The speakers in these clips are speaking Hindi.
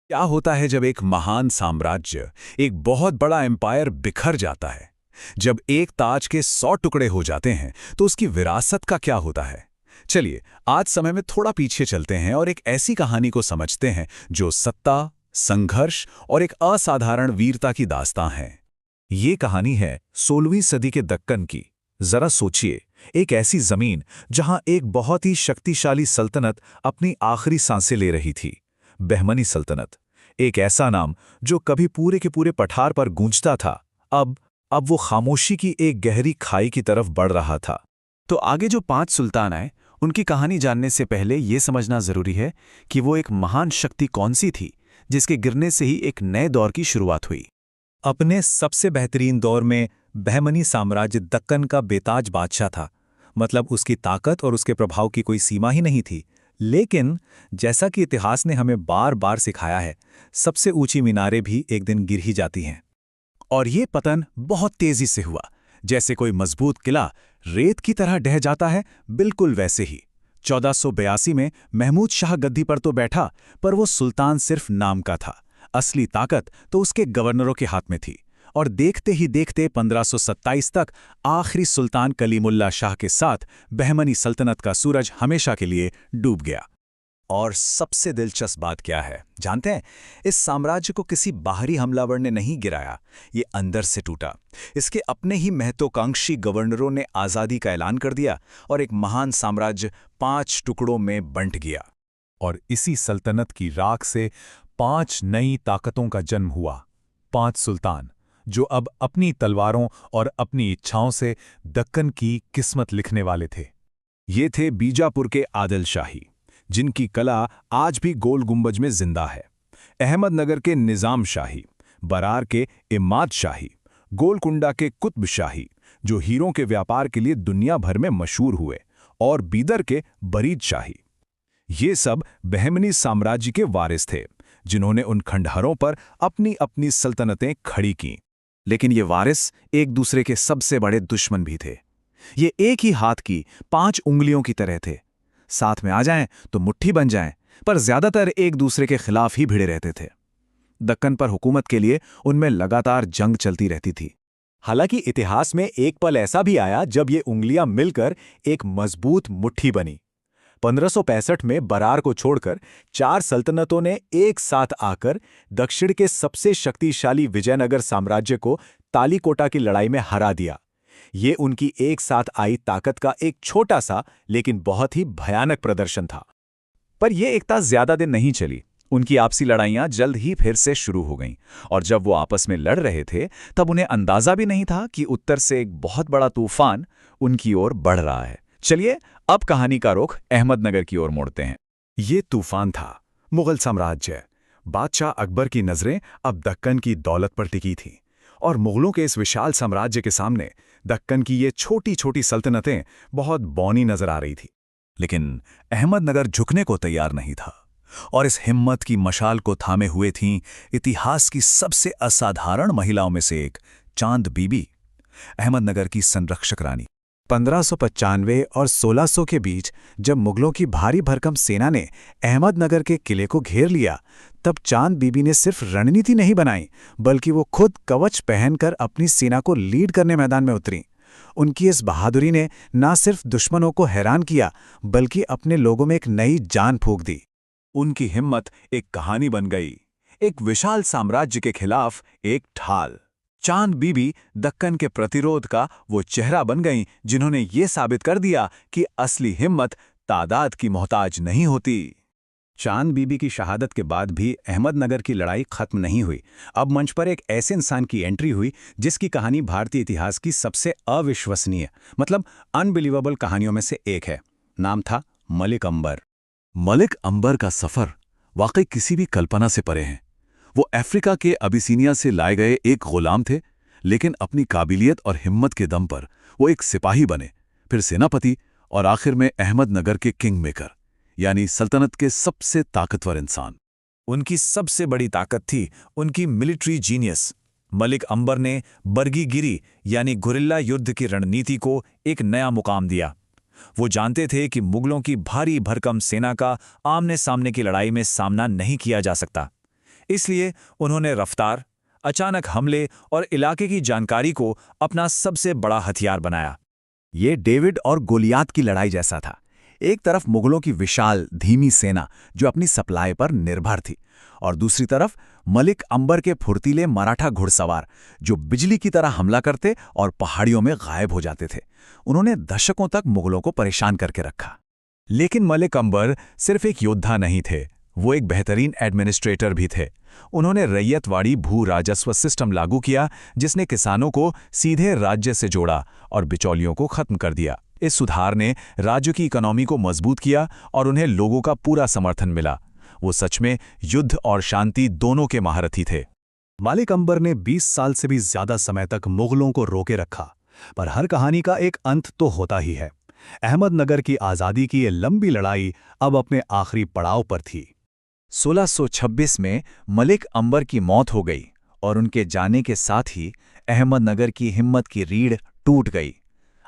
क्या होता है जब एक महान साम्राज्य, एक बहुत बड़ा एम्पायर बिखर जाता है? जब एक ताज के 100 टुकड़े हो जाते हैं तो उसकी विरासत का क्या होता है? चलिए, आज समय में थोड़ा पीछे चलते हैं और एक ऐसी कहानी को समझते हैं जो सत्ता, संघर्ष और एक असाधारण वीरता की दास्तां है। ये कहानी है 16वीं सदी के दक्कन की। जरा सोचिए, एक ऐसी जमीन जहां एक बहुत ही शक्तिशाली सल्तनत अपनी आखिरी सांसें ले रही थी। बहमनी सल्तनत, एक ऐसा नाम जो कभी पूरे के पूरे पठार पर गूंजता था, अब वो खामोशी की एक गहरी खाई की तरफ बढ़ रहा था। तो आगे जो 5 सुल्तान आए, उनकी कहानी जानने से पहले ये समझना जरूरी है कि वो एक महान शक्ति कौन सी थी जिसके गिरने से ही एक नए दौर की शुरुआत हुई। अपने सबसे बेहतरीन दौर में बहमनी साम्राज्य दक्कन का बेताज बादशाह था। मतलब उसकी ताकत और उसके प्रभाव की कोई सीमा ही नहीं थी। लेकिन जैसा कि इतिहास ने हमें बार बार सिखाया है, सबसे ऊंची मीनारें भी एक दिन गिर ही जाती हैं। और ये पतन बहुत तेजी से हुआ, जैसे कोई मजबूत किला रेत की तरह ढह जाता है, बिल्कुल वैसे ही 1482 में महमूद शाह गद्दी पर तो बैठा, पर वो सुल्तान सिर्फ नाम का था। असली ताकत तो उसके गवर्नरों के हाथ में थी। और देखते ही देखते 1527 तक आखिरी सुल्तान कलीमुल्ला शाह के साथ बहमनी सल्तनत का सूरज हमेशा के लिए डूब गया। और सबसे दिलचस्प बात क्या है जानते हैं? इस साम्राज्य को किसी बाहरी हमलावर ने नहीं गिराया, ये अंदर से टूटा। इसके अपने ही महत्वाकांक्षी गवर्नरों ने आज़ादी का ऐलान कर दिया और एक महान साम्राज्य 5 टुकड़ों में बंट गया। और इसी सल्तनत की राख से 5 नई ताकतों का जन्म हुआ। 5 सुल्तान जो अब अपनी तलवारों और अपनी इच्छाओं से दक्कन की किस्मत लिखने वाले थे। ये थे बीजापुर के आदिल शाही, जिनकी कला आज भी गोल गुंबज में जिंदा है। अहमदनगर के निजाम शाही, बरार के इमाद शाही, गोलकुंडा के कुतुब शाही, जो हीरों के व्यापार के लिए दुनिया भर में मशहूर हुए, और बीदर के बरीद शाही। ये सब बहमनी साम्राज्य के वारिस थे, जिन्होंने उन खंडहरों पर अपनी अपनी सल्तनतें खड़ी कीं। लेकिन ये वारिस एक दूसरे के सबसे बड़े दुश्मन भी थे। ये एक ही हाथ की 5 उंगलियों की तरह थे। साथ में आ जाएं तो मुट्ठी बन जाएं, पर ज्यादातर एक दूसरे के खिलाफ ही भिड़े रहते थे। दक्कन पर हुकूमत के लिए उनमें लगातार जंग चलती रहती थी। हालांकि इतिहास में एक पल ऐसा भी आया जब ये उंगलियां मिलकर एक मजबूत मुट्ठी बनी। 1565 में बरार को छोड़कर 4 सल्तनतों ने एक साथ आकर दक्षिण के सबसे शक्तिशाली विजयनगर साम्राज्य को तालीकोटा की लड़ाई में हरा दिया। ये उनकी एक साथ आई ताकत का एक छोटा सा लेकिन बहुत ही भयानक प्रदर्शन था। पर यह एकता ज्यादा दिन नहीं चली। उनकी आपसी लड़ाइयां जल्द ही फिर से शुरू हो गईं, और जब वो आपस में लड़ रहे थे तब उन्हें अंदाजा भी नहीं था कि उत्तर से एक बहुत बड़ा तूफान उनकी ओर बढ़ रहा है। चलिए, अब कहानी का रुख अहमदनगर की ओर मोड़ते हैं। ये तूफान था मुगल साम्राज्य। बादशाह अकबर की नजरें अब दक्कन की दौलत पर टिकी थीं, और मुगलों के इस विशाल साम्राज्य के सामने दक्कन की ये छोटी छोटी सल्तनतें बहुत बौनी नजर आ रही थी। लेकिन अहमदनगर झुकने को तैयार नहीं था, और इस हिम्मत की मशाल को थामे हुए थीं इतिहास की सबसे असाधारण महिलाओं में से एक, चांद बीबी, अहमदनगर की संरक्षक रानी। 1595 और 1600 के बीच जब मुगलों की भारी भरकम सेना ने अहमदनगर के किले को घेर लिया, तब चांद बीबी ने सिर्फ रणनीति नहीं बनाई, बल्कि वो खुद कवच पहनकर अपनी सेना को लीड करने मैदान में उतरी। उनकी इस बहादुरी ने न सिर्फ दुश्मनों को हैरान किया, बल्कि अपने लोगों में एक नई जान फूंक दी। उनकी हिम्मत एक कहानी बन गई, एक विशाल साम्राज्य के खिलाफ एक ढाल। चांद बीबी दक्कन के प्रतिरोध का वो चेहरा बन गईं जिन्होंने ये साबित कर दिया कि असली हिम्मत तादाद की मोहताज नहीं होती। चांद बीबी की शहादत के बाद भी अहमदनगर की लड़ाई खत्म नहीं हुई। अब मंच पर एक ऐसे इंसान की एंट्री हुई जिसकी कहानी भारतीय इतिहास की सबसे अविश्वसनीय, मतलब अनबिलीवेबल कहानियों में से एक है। नाम था मलिक अंबर। मलिक अंबर का सफर वाकई किसी भी कल्पना से परे है। वो अफ्रीका के अबिसीनिया से लाए गए एक गुलाम थे, लेकिन अपनी काबिलियत और हिम्मत के दम पर वो एक सिपाही बने, फिर सेनापति, और आखिर में अहमदनगर के किंग मेकर, यानी सल्तनत के सबसे ताकतवर इंसान। उनकी सबसे बड़ी ताकत थी उनकी मिलिट्री जीनियस। मलिक अंबर ने बर्गीगिरी यानी गुरिल्ला युद्ध की रणनीति को एक नया मुकाम दिया। वो जानते थे कि मुगलों की भारी भरकम सेना का आमने सामने की लड़ाई में सामना नहीं किया जा सकता। इसलिए उन्होंने रफ्तार, अचानक हमले और इलाके की जानकारी को अपना सबसे बड़ा हथियार बनाया। ये डेविड और गोलियात की लड़ाई जैसा था। एक तरफ मुगलों की विशाल धीमी सेना जो अपनी सप्लाई पर निर्भर थी, और दूसरी तरफ मलिक अंबर के फुर्तीले मराठा घुड़सवार जो बिजली की तरह हमला करते और पहाड़ियों में गायब हो जाते थे। उन्होंने दशकों तक मुगलों को परेशान करके रखा। लेकिन मलिक अंबर सिर्फ एक योद्धा नहीं थे, वो एक बेहतरीन एडमिनिस्ट्रेटर भी थे। उन्होंने रैयतवाड़ी भू राजस्व सिस्टम लागू किया, जिसने किसानों को सीधे राज्य से जोड़ा और बिचौलियों को खत्म कर दिया। इस सुधार ने राज्य की इकोनॉमी को मजबूत किया और उन्हें लोगों का पूरा समर्थन मिला। वो सच में युद्ध और शांति दोनों के महारथी थे। मलिक अंबर ने 20 साल से भी ज्यादा समय तक मुगलों को रोके रखा, पर हर कहानी का एक अंत तो होता ही है। अहमदनगर की आज़ादी की ये लंबी लड़ाई अब अपने आखिरी पड़ाव पर थी। 1626 में मलिक अंबर की मौत हो गई और उनके जाने के साथ ही अहमदनगर की हिम्मत की रीढ़ टूट गई।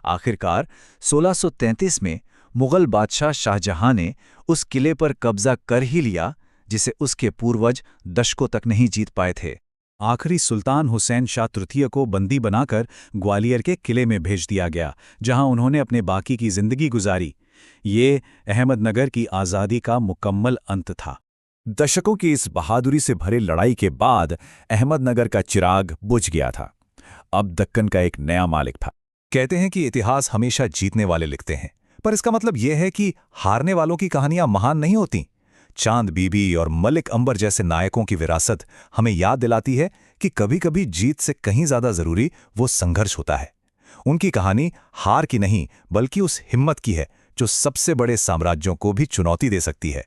आखिरकार 1633 में मुगल बादशाह शाहजहां ने उस किले पर कब्जा कर ही लिया जिसे उसके पूर्वज दशकों तक नहीं जीत पाए थे। आखिरी सुल्तान हुसैन शाह तृतीय को बंदी बनाकर ग्वालियर के किले में भेज दिया गया, जहां उन्होंने अपने बाकी की जिंदगी गुजारी। ये अहमदनगर की आज़ादी का मुकम्मल अंत था। दशकों की इस बहादुरी से भरे लड़ाई के बाद अहमदनगर का चिराग बुझ गया था। अब दक्कन का एक नया मालिक था। कहते हैं कि इतिहास हमेशा जीतने वाले लिखते हैं, पर इसका मतलब यह है कि हारने वालों की कहानियां महान नहीं होती। चांद बीबी और मलिक अंबर जैसे नायकों की विरासत हमें याद दिलाती है कि कभी-कभी जीत से कहीं ज्यादा जरूरी वो संघर्ष होता है। उनकी कहानी हार की नहीं, बल्कि उस हिम्मत की है जो सबसे बड़े साम्राज्यों को भी चुनौती दे सकती है।